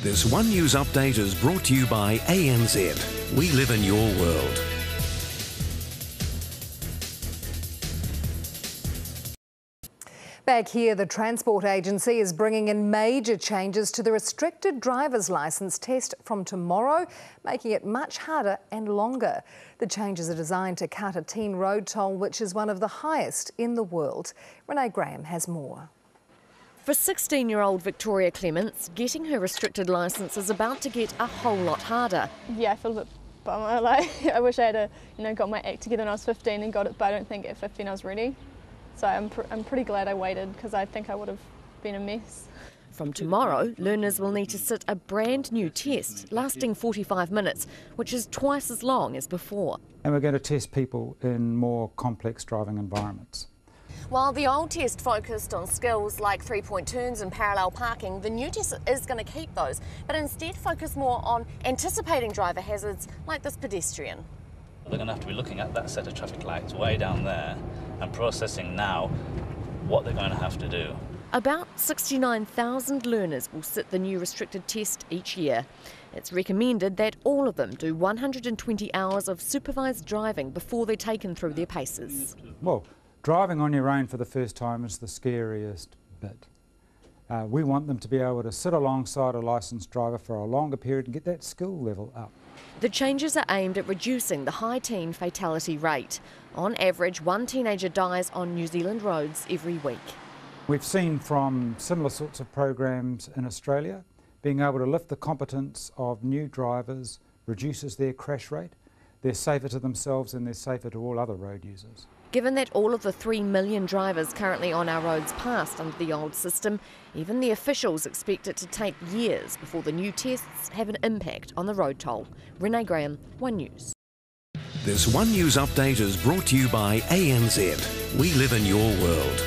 This One News update is brought to you by ANZ. We live in your world. Back here, the Transport Agency is bringing in major changes to the restricted driver's licence test from tomorrow, making it much harder and longer. The changes are designed to cut a teen road toll, which is one of the highest in the world. Renee Graham has more. For 16-year-old Victoria Clements, getting her restricted licence is about to get a whole lot harder. Yeah, I feel a bit bummer. I wish I had got my act together when I was 15 and got it, but I don't think at 15 I was ready. So I'm pretty glad I waited, because I think I would have been a mess. From tomorrow, learners will need to sit a brand new test lasting 45 minutes, which is twice as long as before. And we're going to test people in more complex driving environments. While the old test focused on skills like three-point turns and parallel parking, the new test is going to keep those, but instead focus more on anticipating driver hazards like this pedestrian. They're going to have to be looking at that set of traffic lights way down there and processing now what they're going to have to do. About 69,000 learners will sit the new restricted test each year. It's recommended that all of them do 120 hours of supervised driving before they're taken through their paces. Well, driving on your own for the first time is the scariest bit. We want them to be able to sit alongside a licensed driver for a longer period and get that skill level up. The changes are aimed at reducing the high teen fatality rate. On average, one teenager dies on New Zealand roads every week. We've seen from similar sorts of programs in Australia, being able to lift the competence of new drivers reduces their crash rate. They're safer to themselves and they're safer to all other road users. Given that all of the 3 million drivers currently on our roads passed under the old system, even the officials expect it to take years before the new tests have an impact on the road toll. Renee Graham, One News. This One News update is brought to you by ANZ. We live in your world.